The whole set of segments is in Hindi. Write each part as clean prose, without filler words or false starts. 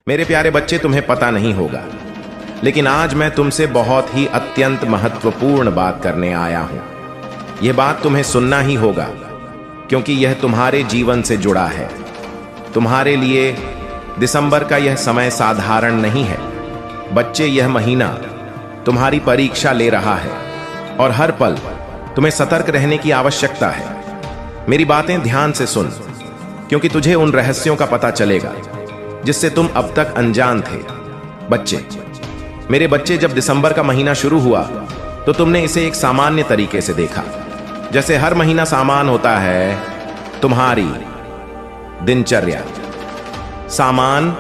मेरे प्यारे बच्चे, तुम्हें पता नहीं होगा, लेकिन आज मैं तुमसे बहुत ही अत्यंत महत्वपूर्ण बात करने आया हूं। यह बात तुम्हें सुनना ही होगा, क्योंकि यह तुम्हारे जीवन से जुड़ा है। तुम्हारे लिए दिसंबर का यह समय साधारण नहीं है। बच्चे, यह महीना तुम्हारी परीक्षा ले रहा है और हर पल तुम्हें सतर्क रहने की आवश्यकता है। मेरी बातें ध्यान से सुन, क्योंकि तुझे उन रहस्यों का पता चलेगा जिससे तुम अब तक अनजान थे। बच्चे, मेरे बच्चे, जब दिसंबर का महीना शुरू हुआ तो तुमने इसे एक सामान्य तरीके से देखा, जैसे हर महीना सामान होता है। तुम्हारी दिनचर्या सामान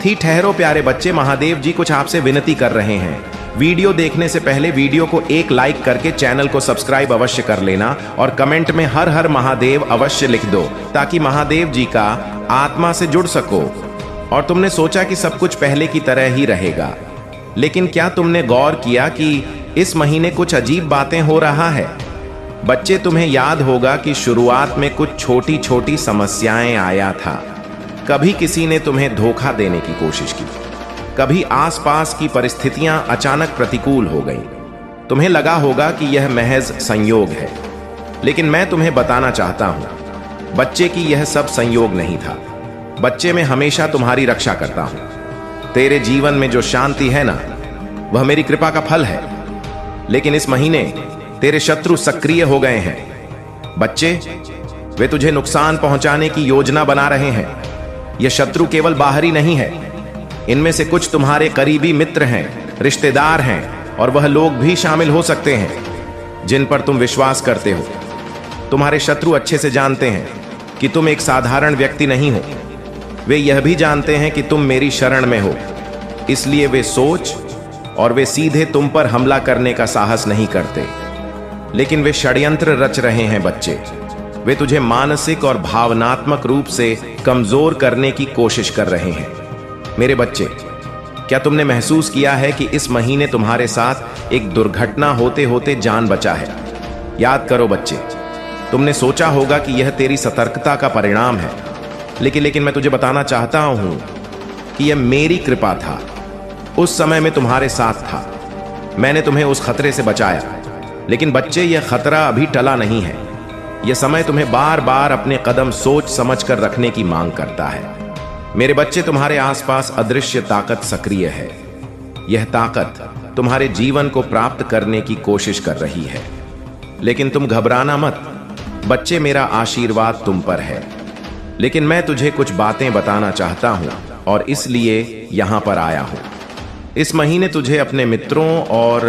थी। ठहरो प्यारे बच्चे, महादेव जी कुछ आपसे विनती कर रहे हैं। वीडियो देखने से पहले वीडियो को एक लाइक करके चैनल को सब्सक्राइब अवश्य कर लेना और कमेंट में हर हर महादेव अवश्य लिख दो, ताकि महादेव जी का आत्मा से जुड़ सको। और तुमने सोचा कि सब कुछ पहले की तरह ही रहेगा, लेकिन क्या तुमने गौर किया कि इस महीने कुछ अजीब बातें हो रहा है? बच्चे, तुम्हें याद होगा कि शुरुआत में कुछ छोटी छोटी समस्याएं आया था। कभी किसी ने तुम्हें धोखा देने की कोशिश की, कभी आसपास की परिस्थितियां अचानक प्रतिकूल हो गईं। तुम्हें लगा होगा कि यह महज संयोग है, लेकिन मैं तुम्हें बताना चाहता हूं बच्चे कि यह सब संयोग नहीं था। बच्चे, मैं हमेशा तुम्हारी रक्षा करता हूं। तेरे जीवन में जो शांति है ना, वह मेरी कृपा का फल है। लेकिन इस महीने तेरे शत्रु सक्रिय हो गए हैं। बच्चे, वे तुझे नुकसान पहुंचाने की योजना बना रहे हैं। यह शत्रु केवल बाहरी नहीं है, इनमें से कुछ तुम्हारे करीबी मित्र हैं, रिश्तेदार हैं, और वह लोग भी शामिल हो सकते हैं जिन पर तुम विश्वास करते हो। तुम्हारे शत्रु अच्छे से जानते हैं कि तुम एक साधारण व्यक्ति नहीं हो। वे यह भी जानते हैं कि तुम मेरी शरण में हो, इसलिए वे सोच और वे सीधे तुम पर हमला करने का साहस नहीं करते, लेकिन वे षड्यंत्र रच रहे हैं। बच्चे, वे तुझे मानसिक और भावनात्मक रूप से कमजोर करने की कोशिश कर रहे हैं। मेरे बच्चे, क्या तुमने महसूस किया है कि इस महीने तुम्हारे साथ एक दुर्घटना होते होते जान बचा है? याद करो बच्चे, तुमने सोचा होगा कि यह तेरी सतर्कता का परिणाम है, लेकिन मैं तुझे बताना चाहता हूं कि यह मेरी कृपा था। उस समय मैं तुम्हारे साथ था, मैंने तुम्हें उस खतरे से बचाया। लेकिन बच्चे, यह खतरा अभी टला नहीं है। यह समय तुम्हें बार बार अपने कदम सोच समझ कर रखने की मांग करता है। मेरे बच्चे, तुम्हारे आसपास अदृश्य ताकत सक्रिय है। यह ताकत तुम्हारे जीवन को प्राप्त करने की कोशिश कर रही है, लेकिन तुम घबराना मत। बच्चे, मेरा आशीर्वाद तुम पर है, लेकिन मैं तुझे कुछ बातें बताना चाहता हूं और इसलिए यहां पर आया हूं। इस महीने तुझे अपने मित्रों और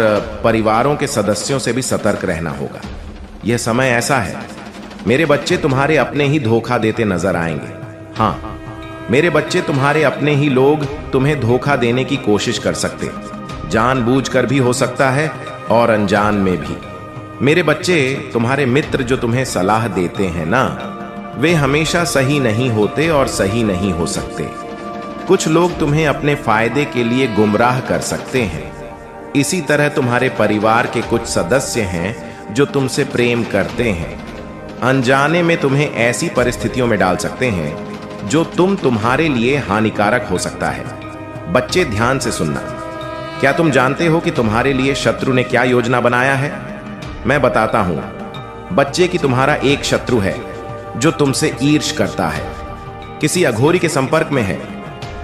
परिवारों के सदस्यों से भी सतर्क रहना होगा। यह समय ऐसा है, मेरे बच्चे, तुम्हारे अपने ही धोखा देते नजर आएंगे। हाँ, मेरे बच्चे, तुम्हारे अपने ही लोग तुम्हें धोखा देने की कोशिश कर सकते, जानबूझकर भी हो सकता है और अनजान में भी। मेरे बच्चे, तुम्हारे मित्र जो तुम्हें सलाह देते हैं ना, वे हमेशा सही नहीं होते और सही नहीं हो सकते। कुछ लोग तुम्हें अपने फायदे के लिए गुमराह कर सकते हैं। इसी तरह तुम्हारे परिवार के कुछ सदस्य हैं जो तुमसे प्रेम करते हैं, अनजाने में तुम्हें ऐसी परिस्थितियों में डाल सकते हैं जो तुम्हारे लिए हानिकारक हो सकता है। बच्चे, ध्यान से सुनना। क्या तुम जानते हो कि तुम्हारे लिए शत्रु ने क्या योजना बनाया है? मैं बताता हूं बच्चे कि तुम्हारा एक शत्रु है जो तुमसे ईर्ष्या करता है, किसी अघोरी के संपर्क में है।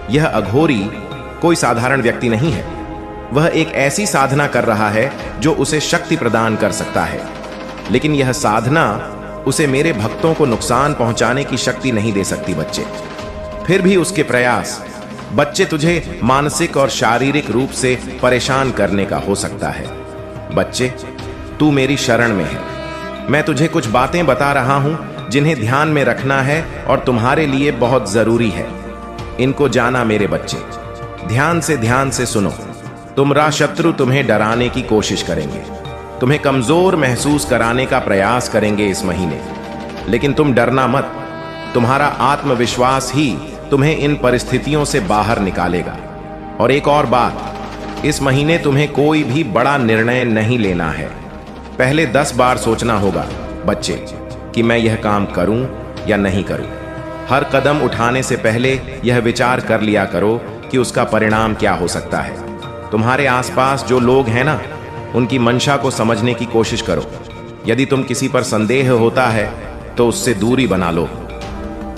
यह अघोरी कोई साधारण व्यक्ति नहीं है, वह एक ऐसी साधना कर रहा है जो उसे शक्ति प्रदान कर सकता है, लेकिन यह साधना उसे मेरे भक्तों को नुकसान पहुंचाने की शक्ति नहीं दे सकती। बच्चे, फिर भी उसके प्रयास, बच्चे, तुझे मानसिक और शारीरिक रूप से परेशान करने का हो सकता है। बच्चे, तू मेरी शरण में है। मैं तुझे कुछ बातें बता रहा हूं जिन्हें ध्यान में रखना है और तुम्हारे लिए बहुत जरूरी है। इनको जाना मेरे बच्चे। ध्यान से सुनो। तुम्हारा शत्रु तुम्हें डराने की कोशिश करेंगे, तुम्हें कमजोर महसूस कराने का प्रयास करेंगे इस महीने, लेकिन तुम डरना मत। तुम्हारा आत्मविश्वास ही तुम्हें इन परिस्थितियों से बाहर निकालेगा। और एक और बात, इस महीने तुम्हें कोई भी बड़ा निर्णय नहीं लेना है। पहले 10 बार सोचना होगा बच्चे कि मैं यह काम करूं या नहीं करूं। हर कदम उठाने से पहले यह विचार कर लिया करो कि उसका परिणाम क्या हो सकता है। तुम्हारे आसपास जो लोग हैं ना, उनकी मंशा को समझने की कोशिश करो। यदि तुम किसी पर संदेह होता है तो उससे दूरी बना लो।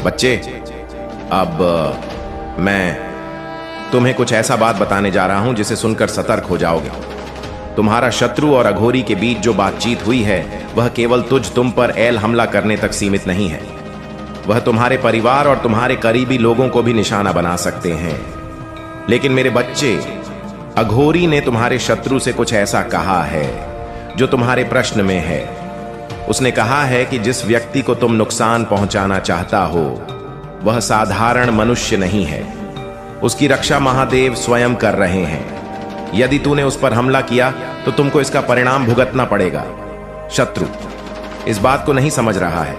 बच्चे, अब मैं तुम्हें कुछ ऐसा बात बताने जा रहा हूं जिसे सुनकर सतर्क हो जाओगे। तुम्हारा शत्रु और अघोरी के बीच जो बातचीत हुई है वह केवल तुम पर एल हमला करने तक सीमित नहीं है। वह तुम्हारे परिवार और तुम्हारे करीबी लोगों को भी निशाना बना सकते हैं। लेकिन मेरे बच्चे, अघोरी ने तुम्हारे शत्रु से कुछ ऐसा कहा है जो तुम्हारे प्रश्न में है। उसने कहा है कि जिस व्यक्ति को तुम नुकसान पहुंचाना चाहता हो वह साधारण मनुष्य नहीं है। उसकी रक्षा महादेव स्वयं कर रहे हैं। यदि तूने उस पर हमला किया तो तुमको इसका परिणाम भुगतना पड़ेगा। शत्रु इस बात को नहीं समझ रहा है।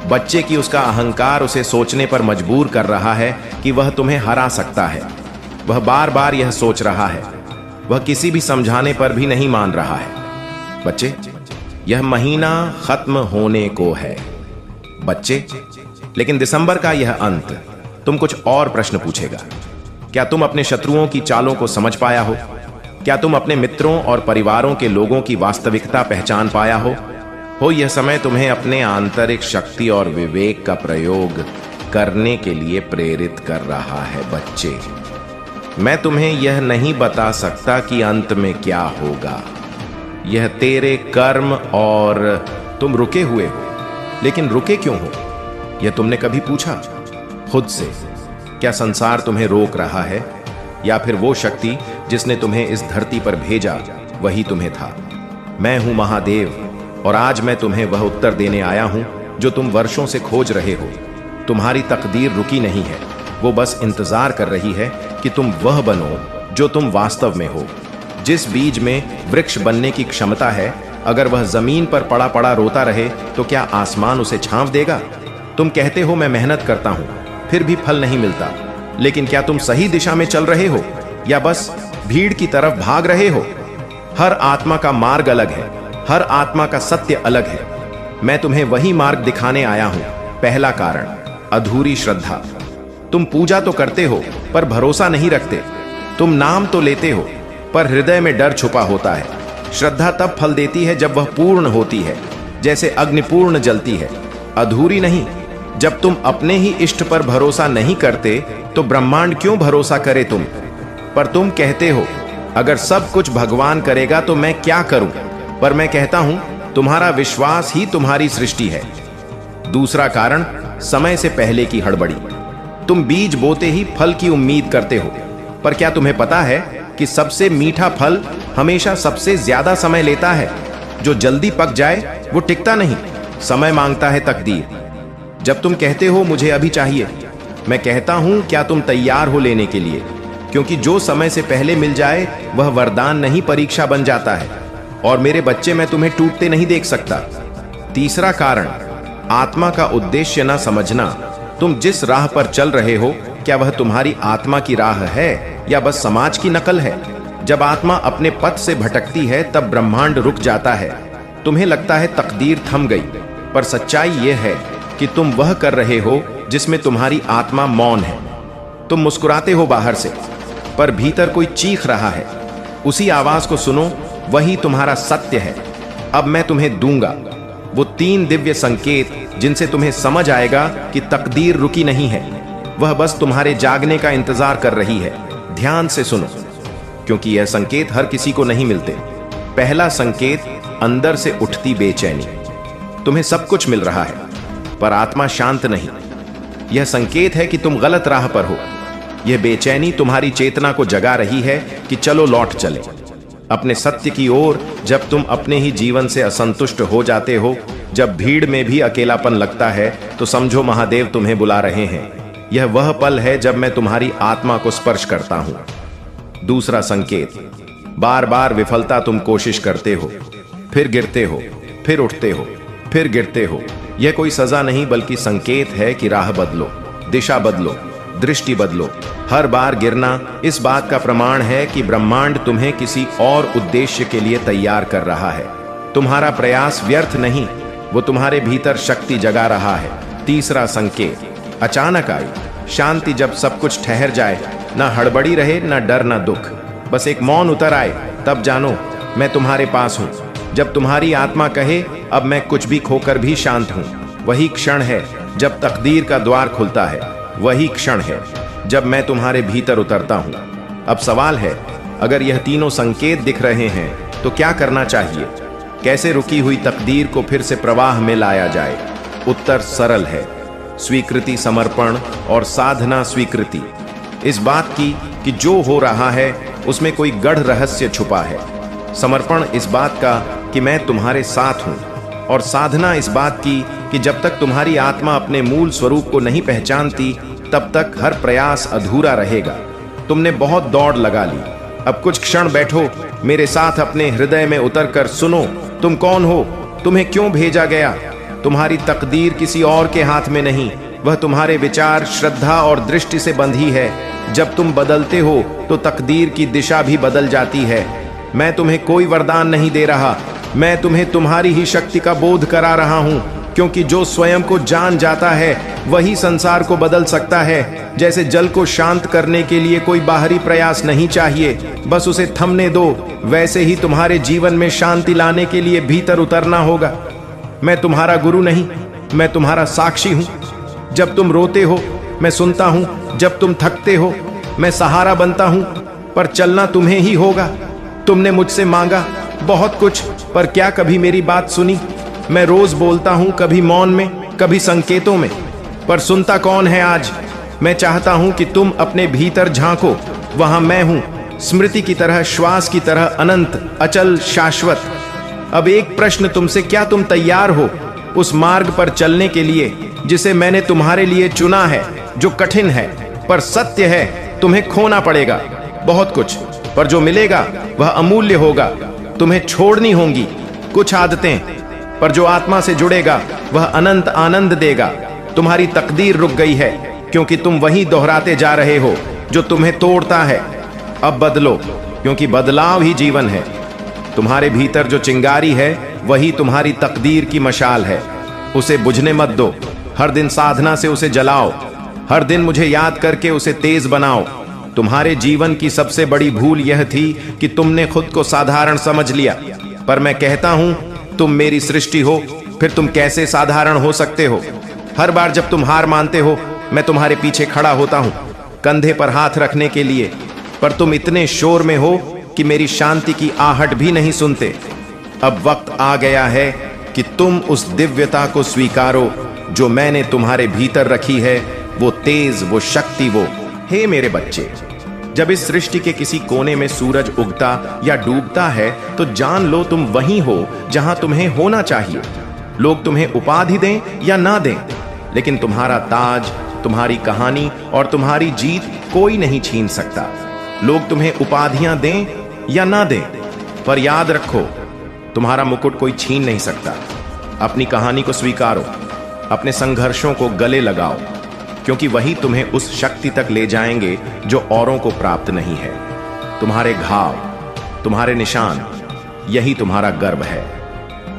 बच्चे की उसका अहंकार उसे सोचने पर मजबूर कर रहा है कि वह तुम्हें हरा सकता है। वह बार बार यह सोच रहा है। वह किसी भी समझाने पर भी नहीं मान रहा है। बच्चे, यह महीना खत्म होने को है। बच्चे, लेकिन दिसंबर का यह अंत तुम कुछ और प्रश्न पूछेगा। क्या तुम अपने शत्रुओं की चालों को समझ पाया हो? क्या तुम अपने मित्रों और परिवारों के लोगों की वास्तविकता पहचान पाया हो यह समय तुम्हें अपने आंतरिक शक्ति और विवेक का प्रयोग करने के लिए प्रेरित कर रहा है। बच्चे, मैं तुम्हें यह नहीं बता सकता कि अंत में क्या होगा। यह तेरे कर्म और तुम रुके हुए हो। लेकिन रुके क्यों हो, यह तुमने कभी पूछा खुद से? क्या संसार तुम्हें रोक रहा है, या फिर वो शक्ति जिसने तुम्हें इस धरती पर भेजा वही तुम्हें था? मैं हूं महादेव और आज मैं तुम्हें वह उत्तर देने आया हूं जो तुम वर्षों से खोज रहे हो। तुम्हारी तकदीर रुकी नहीं है, वो बस इंतजार कर रही है कि तुम वह बनो जो तुम वास्तव में हो। जिस बीज में वृक्ष बनने की क्षमता है, अगर वह जमीन पर पड़ा पड़ा रोता रहे तो क्या आसमान उसे छांव देगा? तुम कहते हो मैं मेहनत करता हूं फिर भी फल नहीं मिलता। लेकिन क्या तुम सही दिशा में चल रहे हो या बस भीड़ की तरफ भाग रहे हो? हर आत्मा का मार्ग अलग है, हर आत्मा का सत्य अलग है। मैं तुम्हें वही मार्ग दिखाने आया हूं। पहला कारण, अधूरी श्रद्धा। तुम पूजा तो करते हो पर भरोसा नहीं रखते। तुम नाम तो लेते हो पर हृदय में डर छुपा होता है। श्रद्धा तब फल देती है जब वह पूर्ण होती है, जैसे अग्नि पूर्ण जलती है। अधूरी नहीं। जब तुम अपने ही इष्ट पर भरोसा नहीं करते तो ब्रह्मांड क्यों भरोसा करे तुम पर? तुम कहते हो अगर सब कुछ भगवान करेगा तो मैं क्या करूं? पर मैं कहता हूं तुम्हारा विश्वास ही तुम्हारी सृष्टि है। दूसरा कारण, समय से पहले की हड़बड़ी। तुम बीज बोते ही फल की उम्मीद करते हो, पर क्या तुम्हें पता है कि सबसे मीठा फल हमेशा सबसे ज्यादा समय लेता है? जो जल्दी पक जाए वो टिकता नहीं, समय मांगता है तकदीर। जब तुम कहते हो मुझे अभी चाहिए, मैं कहता हूं क्या तुम तैयार हो लेने के लिए? क्योंकि जो समय से पहले मिल जाए वह वरदान नहीं परीक्षा बन जाता है। और मेरे बच्चे, मैं तुम्हें टूटते नहीं देख सकता। तीसरा कारण, आत्मा का उद्देश्य न समझना। तुम जिस राह पर चल रहे हो क्या वह तुम्हारी आत्मा की राह है या बस समाज की नकल है? जब आत्मा अपने पथ से भटकती है तब ब्रह्मांड रुक जाता है। तुम्हें लगता है तकदीर थम गई, पर सच्चाई यह है कि तुम वह कर रहे हो जिसमें तुम्हारी आत्मा मौन है। तुम मुस्कुराते हो बाहर से, पर भीतर कोई चीख रहा है। उसी आवाज को सुनो, वही तुम्हारा सत्य है। अब मैं तुम्हें दूंगा वो 3 दिव्य संकेत जिनसे तुम्हें समझ आएगा कि तकदीर रुकी नहीं है, वह बस तुम्हारे जागने का इंतजार कर रही है। ध्यान से सुनो, क्योंकि यह संकेत हर किसी को नहीं मिलते। पहला संकेत, अंदर से उठती बेचैनी। तुम्हें सब कुछ मिल रहा है पर आत्मा शांत नहीं। यह संकेत है कि तुम गलत राह पर हो। यह बेचैनी तुम्हारी चेतना को जगा रही है कि चलो लौट चले अपने सत्य की ओर। जब तुम अपने ही जीवन से असंतुष्ट हो जाते हो, जब भीड़ में भी अकेलापन लगता है, तो समझो महादेव तुम्हें बुला रहे हैं। यह वह पल है जब मैं तुम्हारी आत्मा को स्पर्श करता हूं। दूसरा संकेत, बार बार विफलता। तुम कोशिश करते हो, फिर गिरते हो, फिर उठते हो, फिर गिरते हो। यह कोई सजा नहीं बल्कि संकेत है कि राह बदलो, दिशा बदलो, दृष्टि बदलो। हर बार गिरना इस बात का प्रमाण है कि ब्रह्मांड तुम्हें किसी और उद्देश्य के लिए तैयार कर रहा है। तुम्हारा प्रयास व्यर्थ नहीं, वो तुम्हारे भीतर शक्ति जगा रहा है। तीसरा संकेत, अचानक आई शांति। जब सब कुछ ठहर जाए, ना हड़बड़ी रहे, ना डर, ना दुख, बस एक मौन उतर आए, तब जानो मैं तुम्हारे पास हूं। जब तुम्हारी आत्मा कहे अब मैं कुछ भी खोकर भी शांत हूं, वही क्षण है जब तकदीर का द्वार खुलता है। वही क्षण है जब मैं तुम्हारे भीतर उतरता हूं। अब सवाल है, अगर यह तीनों संकेत दिख रहे हैं तो क्या करना चाहिए? कैसे रुकी हुई तकदीर को फिर से प्रवाह में लाया जाए? उत्तर सरल है, स्वीकृति, समर्पण और साधना। स्वीकृति इस बात की कि जो हो रहा है उसमें कोई गढ़ रहस्य छुपा है। समर्पण इस बात का कि मैं तुम्हारे साथ हूं, और साधना इस बात की कि जब तक तुम्हारी आत्मा अपने मूल स्वरूप को नहीं पहचानती तब तक हर प्रयास अधूरा रहेगा। तुमने बहुत दौड़ लगा ली, अब कुछ क्षण बैठो मेरे साथ, अपने हृदय में उतरकर सुनो तुम कौन हो, तुम्हें क्यों भेजा गया। तुम्हारी तकदीर किसी और के हाथ में नहीं, वह तुम्हारे विचार, श्रद्धा और दृष्टि से बंधी है। जब तुम बदलते हो तो तकदीर की दिशा भी बदल जाती है। मैं तुम्हें कोई वरदान नहीं दे रहा, मैं तुम्हें तुम्हारी ही शक्ति का बोध करा रहा हूं, क्योंकि जो स्वयं को जान जाता है वही संसार को बदल सकता है। जैसे जल को शांत करने के लिए कोई बाहरी प्रयास नहीं चाहिए, बस उसे थमने दो, वैसे ही तुम्हारे जीवन में शांति लाने के लिए भीतर उतरना होगा। मैं तुम्हारा गुरु नहीं, मैं तुम्हारा साक्षी हूं। जब तुम रोते हो मैं सुनता हूं, जब तुम थकते हो मैं सहारा बनता हूं, पर चलना तुम्हें ही होगा। तुमने मुझसे मांगा बहुत कुछ, पर क्या कभी मेरी बात सुनी? मैं रोज बोलता हूं, कभी मौन में, कभी संकेतों में, पर सुनता कौन है आज? मैं चाहता हूं कि तुम अपने भीतर झांको, वहां मैं हूं, स्मृति की तरह, श्वास की तरह, अनंत, अचल, शाश्वत। अब एक प्रश्न तुमसे, क्या तुम तैयार हो उस मार्ग पर चलने के लिए जिसे मैंने तुम्हारे लिए चुना है, जो कठिन है पर सत्य है? तुम्हें खोना पड़ेगा बहुत कुछ, पर जो मिलेगा वह अमूल्य होगा। तुम्हें छोड़नी होंगी कुछ आदतें, पर जो आत्मा से जुड़ेगा वह अनंत आनंद देगा। तुम्हारी तकदीर रुक गई है क्योंकि तुम वही दोहराते जा रहे हो जो तुम्हें तोड़ता है। अब बदलो, क्योंकि बदलाव ही जीवन है। तुम्हारे भीतर जो चिंगारी है वही तुम्हारी तकदीर की मशाल है, उसे बुझने मत दो। हर दिन साधना से उसे जलाओ, हर दिन मुझे याद करके उसे तेज बनाओ। तुम्हारे जीवन की सबसे बड़ी भूल यह थी कि तुमने खुद को साधारण समझ लिया, पर मैं कहता हूं तुम मेरी सृष्टि हो, फिर तुम कैसे साधारण हो सकते हो? हर बार जब तुम हार मानते हो मैं तुम्हारे पीछे खड़ा होता हूं, कंधे पर हाथ रखने के लिए, पर तुम इतने शोर में हो कि मेरी शांति की आहट भी नहीं सुनते। अब वक्त आ गया है कि तुम उस दिव्यता को स्वीकारो जो मैंने तुम्हारे भीतर रखी है, वो तेज, वो शक्ति, वो। हे मेरे बच्चे, जब इस सृष्टि के किसी कोने में सूरज उगता या डूबता है तो जान लो तुम वहीं हो जहां तुम्हें होना चाहिए। लोग तुम्हें उपाधि दें या ना दें, लेकिन तुम्हारा ताज, तुम्हारी कहानी और तुम्हारी जीत कोई नहीं छीन सकता। लोग तुम्हें उपाधियां दें या ना दें, पर याद रखो तुम्हारा मुकुट कोई छीन नहीं सकता। अपनी कहानी को स्वीकारो, अपने संघर्षों को गले लगाओ, क्योंकि वही तुम्हें उस शक्ति तक ले जाएंगे जो औरों को प्राप्त नहीं है। तुम्हारे घाव, तुम्हारे निशान, यही तुम्हारा गर्व है।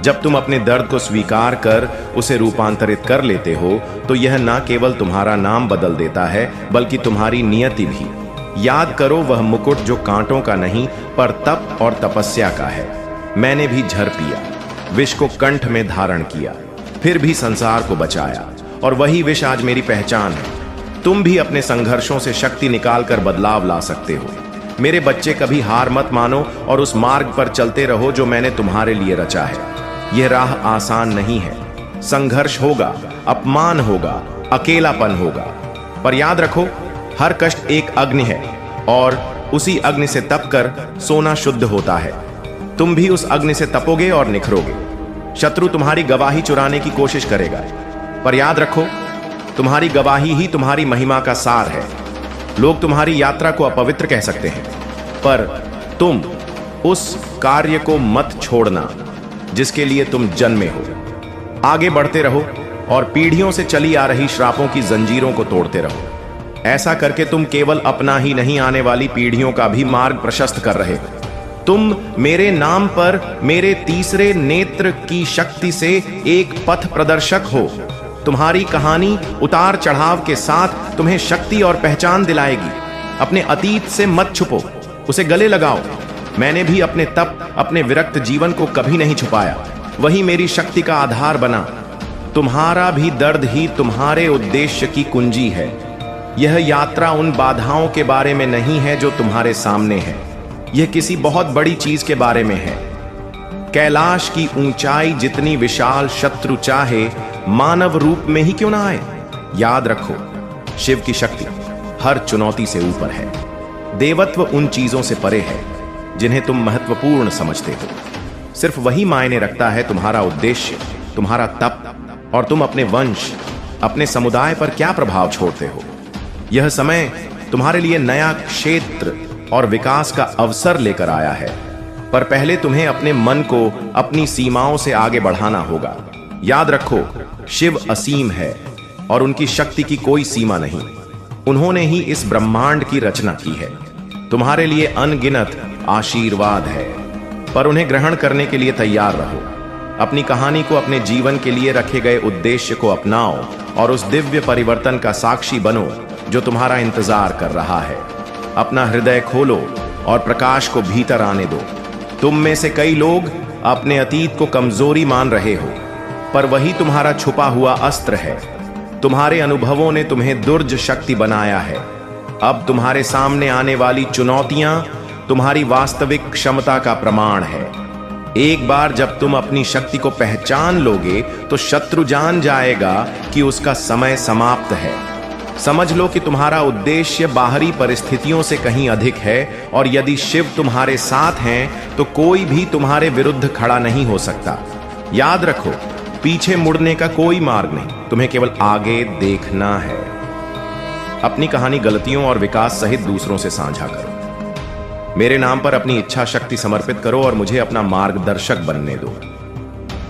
जब तुम अपने दर्द को स्वीकार कर उसे रूपांतरित कर लेते हो तो यह ना केवल तुम्हारा नाम बदल देता है बल्कि तुम्हारी नियति भी। याद करो वह मुकुट जो कांटों का नहीं पर तप और तपस्या का है। मैंने भी झर पिया, विष को कंठ में धारण किया, फिर भी संसार को बचाया, और वही विष आज मेरी पहचान है। तुम भी अपने संघर्षों से शक्ति निकालकर बदलाव ला सकते हो। मेरे बच्चे, कभी हार मत मानो और उस मार्ग पर चलते रहो जो मैंने तुम्हारे लिए रचा है। यह राह आसान नहीं है, संघर्ष होगा, अपमान होगा, अकेलापन होगा, पर याद रखो हर कष्ट एक अग्नि है और उसी अग्नि से तपकर सोना शुद्ध होता है। तुम भी उस अग्नि से तपोगे और निखरोगे। शत्रु तुम्हारी गवाही चुराने की कोशिश करेगा, पर याद रखो तुम्हारी गवाही ही तुम्हारी महिमा का सार है। लोग तुम्हारी यात्रा को अपवित्र कह सकते हैं, पर तुम उस कार्य को मत छोड़ना जिसके लिए तुम जन्मे हो। आगे बढ़ते रहो और पीढ़ियों से चली आ रही श्रापों की जंजीरों को तोड़ते रहो। ऐसा करके तुम केवल अपना ही नहीं, आने वाली पीढ़ियों का भी मार्ग प्रशस्त कर रहे हो। तुम मेरे नाम पर, मेरे तीसरे नेत्र की शक्ति से एक पथ प्रदर्शक हो। तुम्हारी कहानी उतार चढ़ाव के साथ तुम्हें शक्ति और पहचान दिलाएगी। अपने अतीत से मत छुपो, उसे गले लगाओ। मैंने भी अपने तप, अपने विरक्त जीवन को कभी नहीं छुपाया। वही मेरी शक्ति का आधार बना। तुम्हारा भी दर्द ही तुम्हारे उद्देश्य की कुंजी है। यह यात्रा उन बाधाओं के बारे में नहीं है जो तुम्हारे सामने है, यह किसी बहुत बड़ी चीज के बारे में है। कैलाश की ऊंचाई जितनी विशाल शत्रु चाहे मानव रूप में ही क्यों ना आए। याद रखो, शिव की शक्ति हर चुनौती से ऊपर है। देवत्व उन चीजों से परे है जिन्हें तुम महत्वपूर्ण समझते हो। सिर्फ वही मायने रखता है तुम्हारा उद्देश्य, तुम्हारा तप और तुम अपने वंश, अपने समुदाय पर क्या प्रभाव छोड़ते हो। यह समय तुम्हारे लिए नया क्षेत्र और विकास का अवसर लेकर आया है, पर पहले तुम्हें अपने मन को अपनी सीमाओं से आगे बढ़ाना होगा। याद रखो, शिव असीम है और उनकी शक्ति की कोई सीमा नहीं। उन्होंने ही इस ब्रह्मांड की रचना की है। तुम्हारे लिए अनगिनत आशीर्वाद है, पर उन्हें ग्रहण करने के लिए तैयार रहो। अपनी कहानी को, अपने जीवन के लिए रखे गए उद्देश्य को अपनाओ और उस दिव्य परिवर्तन का साक्षी बनो जो तुम्हारा इंतजार कर रहा है। अपना हृदय खोलो और प्रकाश को भीतर आने दो। तुम में से कई लोग अपने अतीत को कमजोरी मान रहे हो, पर वही तुम्हारा छुपा हुआ अस्त्र है। तुम्हारे अनुभवों ने तुम्हें दुर्ज शक्ति बनाया है। अब तुम्हारे सामने आने वाली चुनौतियां तुम्हारी वास्तविक क्षमता का प्रमाण है। एक बार जब तुम अपनी शक्ति को पहचान लोगे तो शत्रु जान जाएगा कि उसका समय समाप्त है। समझ लो कि तुम्हारा उद्देश्य बाहरी परिस्थितियों से कहीं अधिक है, और यदि शिव तुम्हारे साथ हैं तो कोई भी तुम्हारे विरुद्ध खड़ा नहीं हो सकता। याद रखो, पीछे मुड़ने का कोई मार्ग नहीं, तुम्हें केवल आगे देखना है। अपनी कहानी गलतियों और विकास सहित दूसरों से साझा करो। मेरे नाम पर अपनी इच्छा शक्ति समर्पित करो और मुझे अपना मार्गदर्शक बनने दो।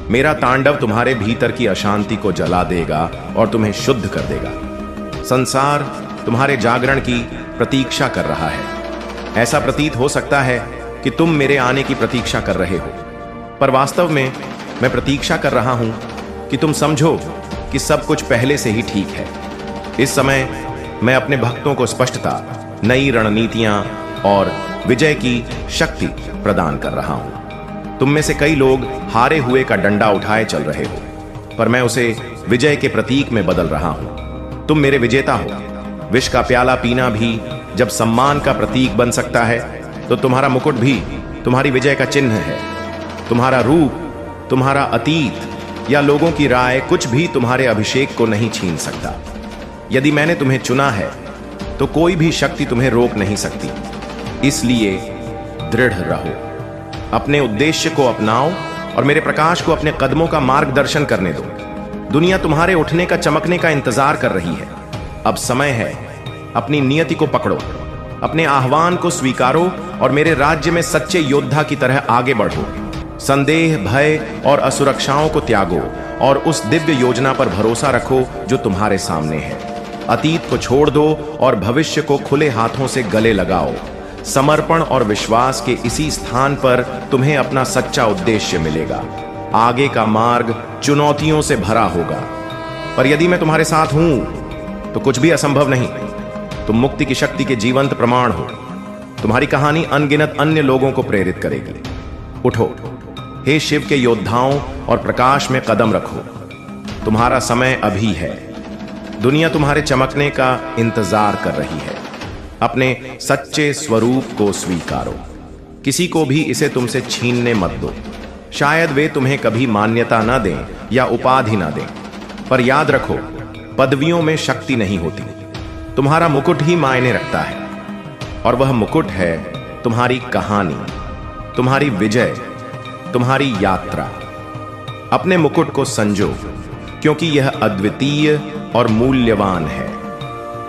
मेरा तांडव तुम्हारे भीतर की अशांति को जला देगा और तुम्हें शुद्ध कर देगा। संसार तुम्हारे जागरण की प्रतीक्षा कर रहा है। ऐसा प्रतीत हो सकता है कि तुम मेरे आने की प्रतीक्षा कर रहे हो, पर वास्तव में मैं प्रतीक्षा कर रहा हूं कि तुम समझो कि सब कुछ पहले से ही ठीक है। इस समय मैं अपने भक्तों को स्पष्टता, नई रणनीतियां और विजय की शक्ति प्रदान कर रहा हूं। तुम में से कई लोग हारे हुए का डंडा उठाए चल रहे हो, पर मैं उसे विजय के प्रतीक में बदल रहा हूं। तुम मेरे विजेता हो। विष का प्याला पीना भी जब सम्मान का प्रतीक बन सकता है, तो तुम्हारा मुकुट भी तुम्हारी विजय का चिन्ह है। तुम्हारा रूप, तुम्हारा अतीत या लोगों की राय कुछ भी तुम्हारे अभिषेक को नहीं छीन सकता। यदि मैंने तुम्हें चुना है तो कोई भी शक्ति तुम्हें रोक नहीं सकती। इसलिए दृढ़ रहो, अपने उद्देश्य को अपनाओ और मेरे प्रकाश को अपने कदमों का मार्गदर्शन करने दो। दुनिया तुम्हारे उठने का, चमकने का इंतजार कर रही है। अब समय है, अपनी नियति को पकड़ो, अपने आह्वान को स्वीकारो और मेरे राज्य में सच्चे योद्धा की तरह आगे बढ़ो। संदेह, भय और असुरक्षाओं को त्यागो और उस दिव्य योजना पर भरोसा रखो जो तुम्हारे सामने है। अतीत को छोड़ दो और भविष्य को खुले हाथों से गले लगाओ। समर्पण और विश्वास के इसी स्थान पर तुम्हें अपना सच्चा उद्देश्य मिलेगा। आगे का मार्ग चुनौतियों से भरा होगा, पर यदि मैं तुम्हारे साथ हूं तो कुछ भी असंभव नहीं। तुम मुक्ति की शक्ति के जीवंत प्रमाण हो। तुम्हारी कहानी अनगिनत अन्य लोगों को प्रेरित करेगी। उठो, हे शिव के योद्धाओं, और प्रकाश में कदम रखो। तुम्हारा समय अभी है। दुनिया तुम्हारे चमकने का इंतजार कर रही है। अपने सच्चे स्वरूप को स्वीकारो। किसी को भी इसे तुमसे छीनने मत दो। शायद वे तुम्हें कभी मान्यता न दें या उपाधि न दें, पर याद रखो, पदवियों में शक्ति नहीं होती। तुम्हारा मुकुट ही मायने रखता है, और वह मुकुट है तुम्हारी कहानी, तुम्हारी विजय, तुम्हारी यात्रा। अपने मुकुट को संजो, क्योंकि यह अद्वितीय और मूल्यवान है।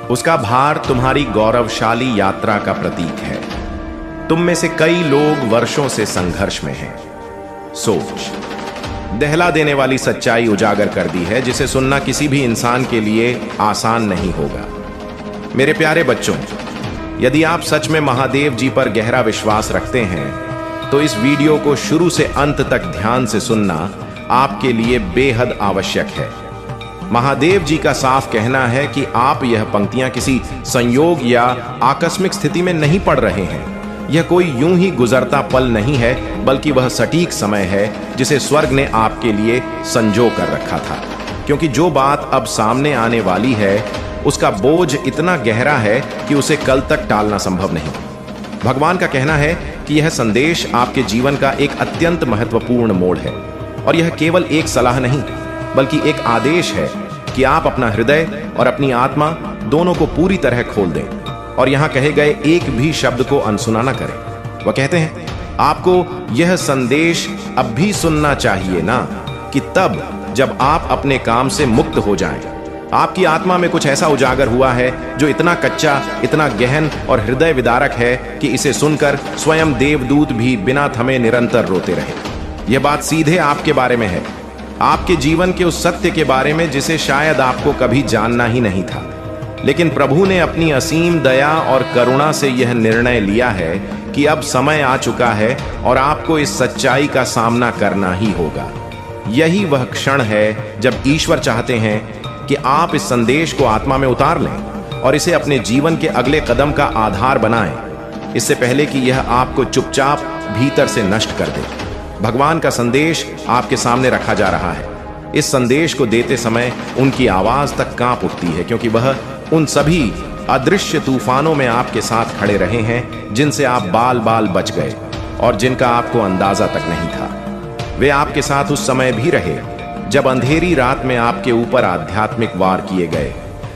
उसका भार तुम्हारी गौरवशाली यात्रा का प्रतीक है। तुम में से कई लोग वर्षों से संघर्ष में हैं। सोच, दहला देने वाली सच्चाई उजागर कर दी है जिसे सुनना किसी भी इंसान के लिए आसान नहीं होगा। मेरे प्यारे बच्चों, यदि आप सच में महादेव जी पर गहरा विश्वास रखते हैं तो इस वीडियो को शुरू से अंत तक ध्यान से सुनना आपके लिए बेहद आवश्यक है। महादेव जी का साफ कहना है कि आप यह पंक्तियां किसी संयोग या आकस्मिक स्थिति में नहीं पढ़ रहे हैं। यह कोई यूं ही गुजरता पल नहीं है, बल्कि वह सटीक समय है जिसे स्वर्ग ने आपके लिए संजो कर रखा था। क्योंकि जो बात अब सामने आने वाली है उसका बोझ इतना गहरा है कि उसे कल तक टालना संभव नहीं। भगवान का कहना है कि यह संदेश आपके जीवन का एक अत्यंत महत्वपूर्ण मोड़ है, और यह केवल एक सलाह नहीं बल्कि एक आदेश है कि आप अपना हृदय और अपनी आत्मा दोनों को पूरी तरह खोल दें और यहां कहे गए एक भी शब्द को अनसुना न करें। वह कहते हैं, आपको यह संदेश अब भी सुनना चाहिए ना, कि तब जब आप अपने काम से मुक्त हो जाएं। आपकी आत्मा में कुछ ऐसा उजागर हुआ है जो इतना कच्चा, इतना गहन और हृदय विदारक है कि इसे सुनकर स्वयं देवदूत भी बिना थमे निरंतर रोते रहे। यह बात सीधे आपके बारे में है, आपके जीवन के उस सत्य के बारे में जिसे शायद आपको कभी जानना ही नहीं था। लेकिन प्रभु ने अपनी असीम दया और करुणा से यह निर्णय लिया है कि अब समय आ चुका है और आपको इस सच्चाई का सामना करना ही होगा। यही वह क्षण है जब ईश्वर चाहते हैं कि आप इस संदेश को आत्मा में उतार लें और इसे अपने जीवन के अगले कदम का आधार बनाएं, इससे पहले कि यह आपको चुपचाप भीतर से नष्ट कर दे। भगवान का संदेश आपके सामने रखा जा रहा है। इस संदेश को देते समय उनकी आवाज तक कांप उठती है, क्योंकि वह उन सभी अदृश्य तूफानों में आपके साथ खड़े रहे हैं जिनसे आप बाल बाल बच गए और जिनका आपको अंदाजा तक नहीं था। वे आपके साथ उस समय भी रहे जब अंधेरी रात में आपके ऊपर आध्यात्मिक वार किए गए,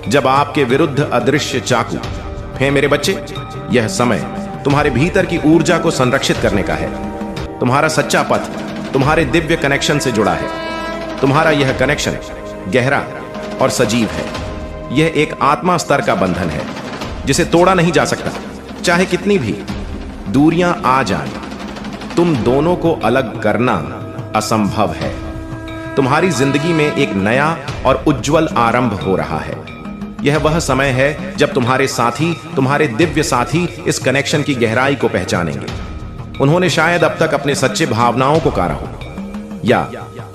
जब आपके विरुद्ध अदृश्य चाकू। हे मेरे बच्चे, यह समय तुम्हारे भीतर की ऊर्जा को संरक्षित करने का है। तुम्हारा सच्चा पथ तुम्हारे दिव्य कनेक्शन से जुड़ा है। तुम्हारा यह कनेक्शन गहरा और सजीव है। यह एक आत्मा स्तर का बंधन है जिसे तोड़ा नहीं जा सकता, चाहे कितनी भी दूरियां आ जाएं। तुम दोनों को अलग करना असंभव है। तुम्हारी जिंदगी में एक नया और उज्जवल आरंभ हो रहा है। यह वह समय है जब तुम्हारे साथी, तुम्हारे दिव्य साथी इस कनेक्शन की गहराई को पहचानेंगे। उन्होंने शायद अब तक अपने सच्चे भावनाओं को कारा हो, या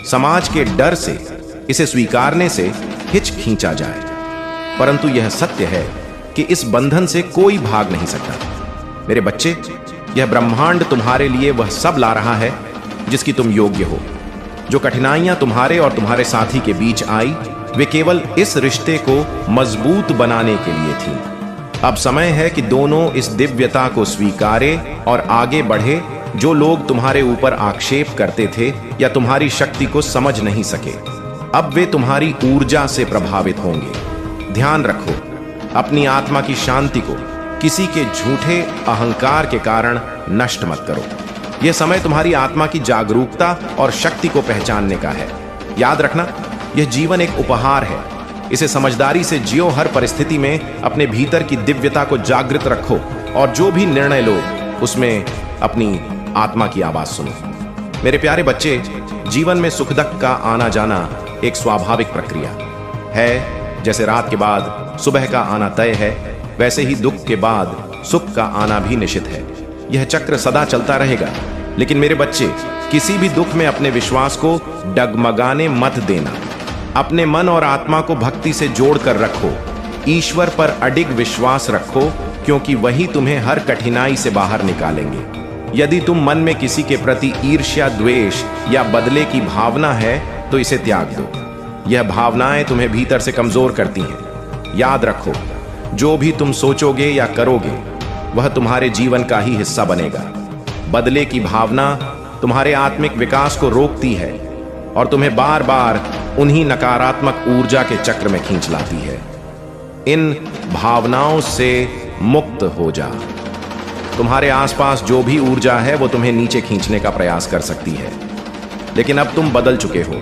समाज के डर से इसे स्वीकारने से हिचकिचा जाए, परंतु यह सत्य है कि इस बंधन से कोई भाग नहीं सकता। मेरे बच्चे, यह ब्रह्मांड तुम्हारे लिए वह सब ला रहा है जिसकी तुम योग्य हो। जो कठिनाइयां तुम्हारे और तुम्हारे साथी के बीच आई, वे केवल इस रिश्ते को मजबूत बनाने के लिए थी। अब समय है कि दोनों इस दिव्यता को स्वीकारे और आगे बढ़े। जो लोग तुम्हारे ऊपर आक्षेप करते थे या तुम्हारी शक्ति को समझ नहीं सके, अब वे तुम्हारी ऊर्जा से प्रभावित होंगे। ध्यान रखो, अपनी आत्मा की शांति को किसी के झूठे अहंकार के कारण नष्ट मत करो। यह समय तुम्हारी आत्मा की जागरूकता और शक्ति को पहचानने का है। याद रखना, यह जीवन एक उपहार है। इसे समझदारी से जियो। हर परिस्थिति में अपने भीतर की दिव्यता को जागृत रखो और जो भी निर्णय लो उसमें अपनी आत्मा की आवाज सुनो। मेरे प्यारे बच्चे, जीवन में सुख दुख का आना जाना एक स्वाभाविक प्रक्रिया है। जैसे रात के बाद सुबह का आना तय है, वैसे ही दुख के बाद सुख का आना भी निश्चित है। यह चक्र सदा चलता रहेगा। लेकिन मेरे बच्चे, किसी भी दुख में अपने विश्वास को डगमगाने मत देना। अपने मन और आत्मा को भक्ति से जोड़कर रखो। ईश्वर पर अडिग विश्वास रखो, क्योंकि वही तुम्हें हर कठिनाई से बाहर निकालेंगे। यदि तुम मन में किसी के प्रति ईर्ष्या, द्वेष या बदले की भावना है तो इसे त्याग दो। यह भावनाएं तुम्हें भीतर से कमजोर करती हैं। याद रखो, जो भी तुम सोचोगे या करोगे वह तुम्हारे जीवन का ही हिस्सा बनेगा। बदले की भावना तुम्हारे आत्मिक विकास को रोकती है और तुम्हें बार बार उन्हीं नकारात्मक ऊर्जा के चक्र में खींच लाती है। इन भावनाओं से मुक्त हो जा। तुम्हारे आसपास जो भी ऊर्जा है वो तुम्हें नीचे खींचने का प्रयास कर सकती है, लेकिन अब तुम बदल चुके हो।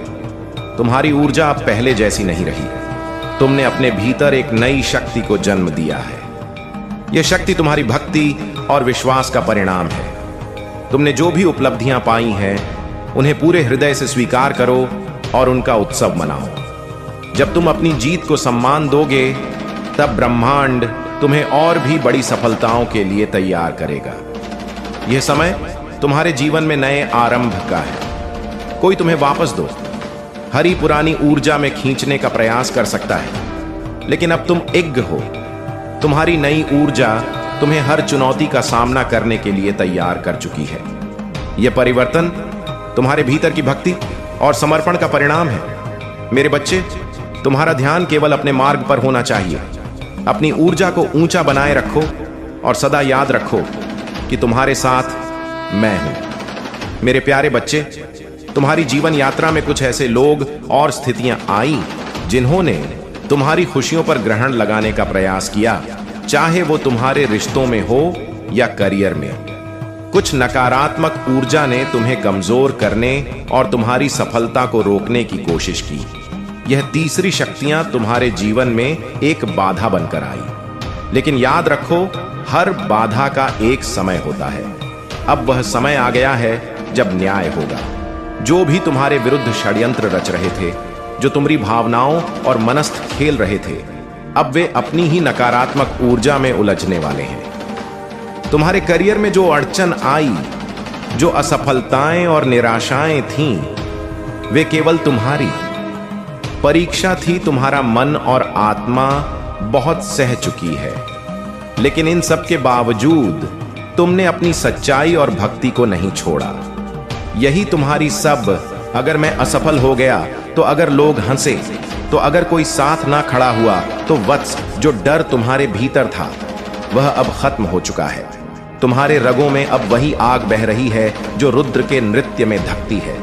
तुम्हारी ऊर्जा अब पहले जैसी नहीं रही। तुमने अपने भीतर एक नई शक्ति को जन्म दिया है। यह शक्ति तुम्हारी भक्ति और विश्वास का परिणाम है। तुमने जो भी उपलब्धियां पाई हैं उन्हें पूरे हृदय से स्वीकार करो और उनका उत्सव मनाओ। जब तुम अपनी जीत को सम्मान दोगे, तब ब्रह्मांड तुम्हें और भी बड़ी सफलताओं के लिए तैयार करेगा। यह समय तुम्हारे जीवन में नए आरंभ का है। कोई तुम्हें वापस दो हरी पुरानी ऊर्जा में खींचने का प्रयास कर सकता है। लेकिन अब तुम इग्ग हो। तुम्हारी नई ऊर्जा तुम्हें हर चुनौती का सामना करने के लिए तैयार कर चुकी है। यह परिवर्तन तुम्हारे भीतर की भक्ति और समर्पण का परिणाम है। मेरे बच्चे, तुम्हारा ध्यान केवल अपने मार्ग पर होना चाहिए। अपनी ऊर्जा को ऊंचा बनाए रखो और सदा याद रखो कि तुम्हारे साथ मैं हूं। मेरे प्यारे बच्चे, तुम्हारी जीवन यात्रा में कुछ ऐसे लोग और स्थितियां आई जिन्होंने तुम्हारी खुशियों पर ग्रहण लगाने का प्रयास किया, चाहे वो तुम्हारे रिश्तों में हो या करियर में। कुछ नकारात्मक ऊर्जा ने तुम्हें कमजोर करने और तुम्हारी सफलता को रोकने की कोशिश की। यह तीसरी शक्तियां तुम्हारे जीवन में एक बाधा बनकर आई। लेकिन याद रखो, हर बाधा का एक समय होता है। अब वह समय आ गया है जब न्याय होगा। जो भी तुम्हारे विरुद्ध षड्यंत्र रच रहे थे, जो तुम्हारी भावनाओं और मनस्थ खेल रहे थे, अब वे अपनी ही नकारात्मक ऊर्जा में उलझने वाले हैं। तुम्हारे करियर में जो अड़चन आई, जो असफलताएं और निराशाएं थीं, वे केवल तुम्हारी परीक्षा थी। तुम्हारा मन और आत्मा बहुत सह चुकी है। लेकिन इन सब के बावजूद तुमने अपनी सच्चाई और भक्ति को नहीं छोड़ा। यही तुम्हारी सब, अगर मैं असफल हो गया तो, अगर लोग हंसे तो, अगर कोई साथ ना खड़ा हुआ तो, वत्स, जो डर तुम्हारे भीतर था वह अब खत्म हो चुका है। तुम्हारे रगों में अब वही आग बह रही है जो रुद्र के नृत्य में धकती है।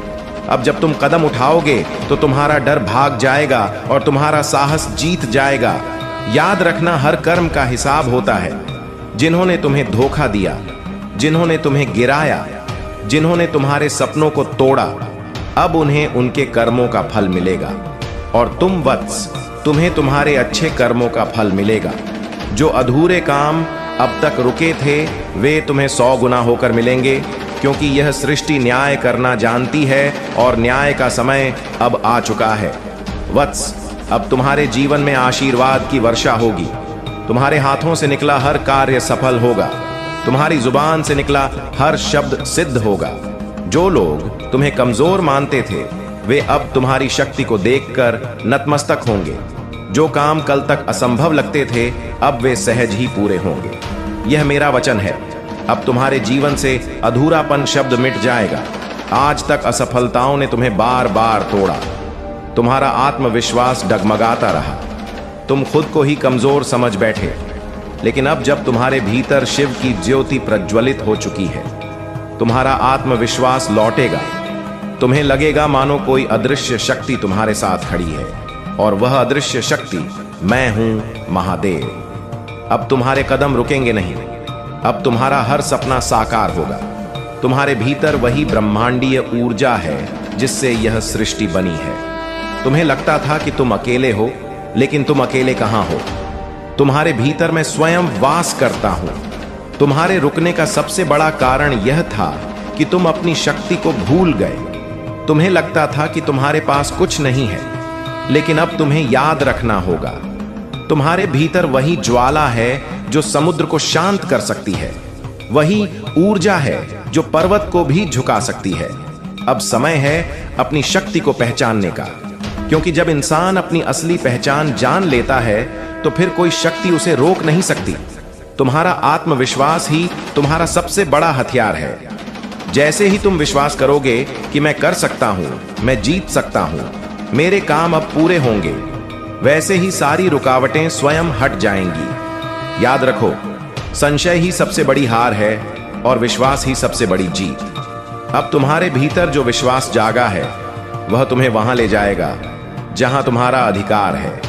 अब जब तुम कदम उठाओगे तो तुम्हारा डर भाग जाएगा और तुम्हारा साहस जीत जाएगा। याद रखना, हर कर्म का हिसाब होता है। जिन्होंने तुम्हें धोखा दिया, जिन्होंने तुम्हें गिराया, जिन्होंने तुम्हारे सपनों को तोड़ा, अब उन्हें उनके कर्मों का फल मिलेगा। और तुम वत्स, तुम्हें तुम्हारे अच्छे कर्मों का फल मिलेगा। जो अधूरे काम अब तक रुके थे, वे तुम्हें 100 गुना होकर मिलेंगे, क्योंकि यह सृष्टि न्याय करना जानती है और न्याय का समय अब आ चुका है। वत्स, अब तुम्हारे जीवन में आशीर्वाद की वर्षा होगी। तुम्हारे हाथों से निकला हर कार्य सफल होगा। तुम्हारी जुबान से निकला हर शब्द सिद्ध होगा। जो लोग तुम्हें कमजोर मानते थे, वे अब तुम्हारी शक्ति को देखकर नतमस्तक होंगे। जो काम कल तक असंभव लगते थे, अब वे सहज ही पूरे होंगे। यह मेरा वचन है। अब तुम्हारे जीवन से अधूरापन शब्द मिट जाएगा। आज तक असफलताओं ने तुम्हें बार बार तोड़ा। तुम्हारा आत्मविश्वास डगमगाता रहा। तुम खुद को ही कमजोर समझ बैठे। लेकिन अब जब तुम्हारे भीतर शिव की ज्योति प्रज्वलित हो चुकी है, तुम्हारा आत्मविश्वास लौटेगा। तुम्हें लगेगा मानो कोई अदृश्य शक्ति तुम्हारे साथ खड़ी है, और वह अदृश्य शक्ति मैं हूं, महादेव। अब तुम्हारे कदम रुकेंगे नहीं। अब तुम्हारा हर सपना साकार होगा। तुम्हारे भीतर वही ब्रह्मांडीय ऊर्जा है जिससे यह सृष्टि बनी है। तुम्हें लगता था कि तुम अकेले हो, लेकिन तुम अकेले कहां हो। तुम्हारे भीतर मैं स्वयं वास करता हूं। तुम्हारे रुकने का सबसे बड़ा कारण यह था कि तुम अपनी शक्ति को भूल गए। तुम्हें लगता था कि तुम्हारे पास कुछ नहीं है, लेकिन अब तुम्हें याद रखना होगा, तुम्हारे भीतर वही ज्वाला है जो समुद्र को शांत कर सकती है। वही ऊर्जा है जो पर्वत को भी झुका सकती है। अब समय है अपनी शक्ति को पहचानने का, क्योंकि जब इंसान अपनी असली पहचान जान लेता है तो फिर कोई शक्ति उसे रोक नहीं सकती। तुम्हारा आत्मविश्वास ही तुम्हारा सबसे बड़ा हथियार है। जैसे ही तुम विश्वास करोगे कि मैं कर सकता हूं, मैं जीत सकता हूं, मेरे काम अब पूरे होंगे, वैसे ही सारी रुकावटें स्वयं हट जाएंगी। याद रखो, संशय ही सबसे बड़ी हार है और विश्वास ही सबसे बड़ी जीत। अब तुम्हारे भीतर जो विश्वास जागा है, वह तुम्हें वहां ले जाएगा जहां तुम्हारा अधिकार है।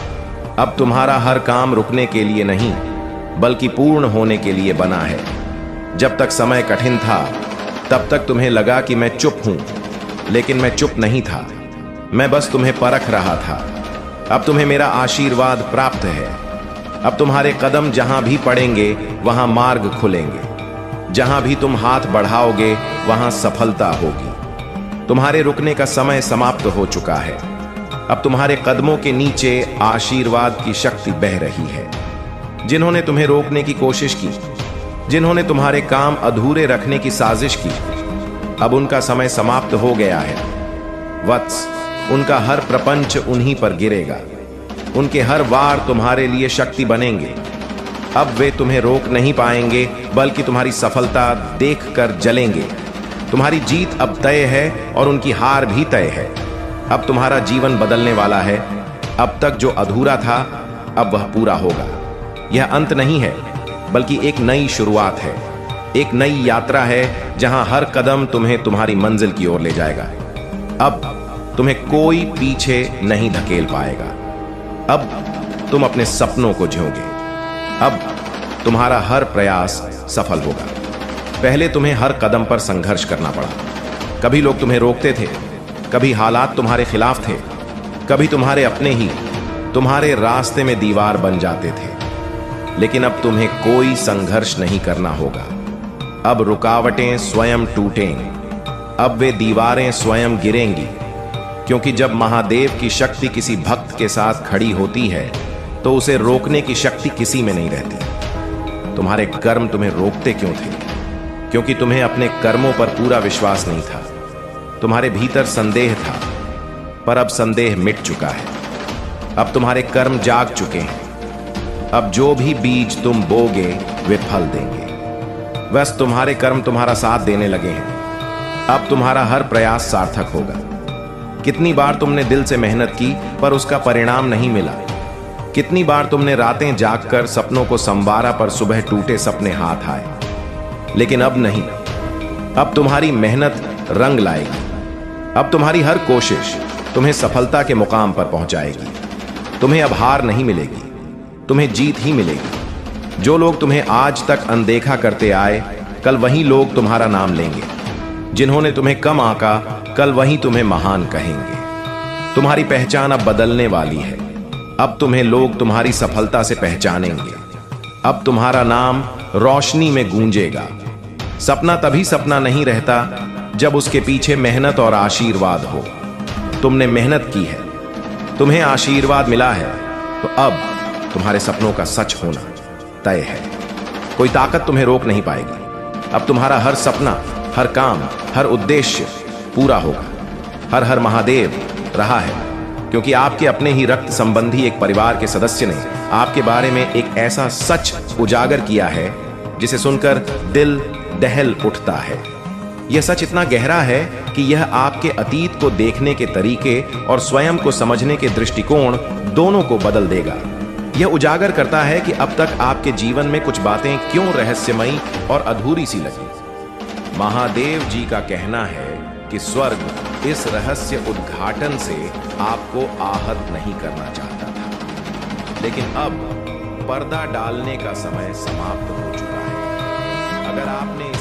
अब तुम्हारा हर काम रुकने के लिए नहीं, बल्कि पूर्ण होने के लिए बना है। जब तक समय कठिन था, तब तक तुम्हें लगा कि मैं चुप हूं, लेकिन मैं चुप नहीं था। मैं बस तुम्हें परख रहा था। अब तुम्हें मेरा आशीर्वाद प्राप्त है। अब तुम्हारे कदम जहां भी पड़ेंगे, वहां मार्ग खुलेंगे। जहां भी तुम हाथ बढ़ाओगे, वहां सफलता होगी। तुम्हारे रुकने का समय समाप्त हो चुका है। अब तुम्हारे कदमों के नीचे आशीर्वाद की शक्ति बह रही है। जिन्होंने तुम्हें रोकने की कोशिश की, जिन्होंने तुम्हारे काम अधूरे रखने की साजिश की, अब उनका समय समाप्त हो गया है। वत्स, उनका हर प्रपंच उन्हीं पर गिरेगा। उनके हर वार तुम्हारे लिए शक्ति बनेंगे। अब वे तुम्हें रोक नहीं पाएंगे, बल्कि तुम्हारी सफलता देखकर जलेंगे। तुम्हारी जीत अब तय है और उनकी हार भी तय है। अब तुम्हारा जीवन बदलने वाला है। अब तक जो अधूरा था, अब वह पूरा होगा। यह अंत नहीं है, बल्कि एक नई शुरुआत है। एक नई यात्रा है जहां हर कदम तुम्हें तुम्हारी मंजिल की ओर ले जाएगा। अब तुम्हें कोई पीछे नहीं धकेल पाएगा। अब तुम अपने सपनों को जियोगे। अब तुम्हारा हर प्रयास सफल होगा। पहले तुम्हें हर कदम पर संघर्ष करना पड़ा। कभी लोग तुम्हें रोकते थे, कभी हालात तुम्हारे खिलाफ थे, कभी तुम्हारे अपने ही तुम्हारे रास्ते में दीवार बन जाते थे। लेकिन अब तुम्हें कोई संघर्ष नहीं करना होगा। अब रुकावटें स्वयं टूटेंगी। अब वे दीवारें स्वयं गिरेंगी, क्योंकि जब महादेव की शक्ति किसी भक्त के साथ खड़ी होती है तो उसे रोकने की शक्ति किसी में नहीं रहती। तुम्हारे कर्म तुम्हें रोकते क्यों थे? क्योंकि तुम्हें अपने कर्मों पर पूरा विश्वास नहीं था। तुम्हारे भीतर संदेह था, पर अब संदेह मिट चुका है। अब तुम्हारे कर्म जाग चुके हैं। अब जो भी बीज तुम बोगे वे फल देंगे। बस तुम्हारे कर्म तुम्हारा साथ देने लगे हैं। अब तुम्हारा हर प्रयास सार्थक होगा। कितनी बार तुमने दिल से मेहनत की, पर उसका परिणाम नहीं मिला। कितनी बार तुमने रातें जागकर सपनों को संवारा, पर सुबह टूटे सपने हाथ आए। लेकिन अब नहीं। अब तुम्हारी मेहनत रंग लाएगी। अब तुम्हारी हर कोशिश तुम्हें सफलता के मुकाम पर पहुंचाएगी। तुम्हें अब हार नहीं मिलेगी, तुम्हें जीत ही मिलेगी। जो लोग तुम्हें आज तक अनदेखा करते आए, कल वही लोग तुम्हारा नाम लेंगे। जिन्होंने तुम्हें कम आंका, कल वही तुम्हें महान कहेंगे। तुम्हारी पहचान अब बदलने वाली है। अब तुम्हें लोग तुम्हारी सफलता से पहचानेंगे। अब तुम्हारा नाम रोशनी में गूंजेगा। सपना तभी सपना नहीं रहता जब उसके पीछे मेहनत और आशीर्वाद हो। तुमने मेहनत की है, तुम्हें आशीर्वाद मिला है, तो अब तुम्हारे सपनों का सच होना तय है। कोई ताकत तुम्हें रोक नहीं पाएगी। अब तुम्हारा हर सपना, हर काम, हर उद्देश्य पूरा होगा। हर हर महादेव रहा है, क्योंकि आपके अपने ही रक्त संबंधी एक परिवार के सदस्य ने आपके बारे में एक ऐसा सच उजागर किया है जिसे सुनकर दिल दहल उठता है। यह सच इतना गहरा है कि यह आपके अतीत को देखने के तरीके और स्वयं को समझने के दृष्टिकोण दोनों को बदल देगा। यह उजागर करता है कि अब तक आपके जीवन में कुछ बातें क्यों रहस्यमयी और अधूरी सी लगी। महादेव जी का कहना है कि स्वर्ग इस रहस्य उद्घाटन से आपको आहत नहीं करना चाहता था, लेकिन अब पर्दा डालने का समय समाप्त हो चुका है। अगर आपने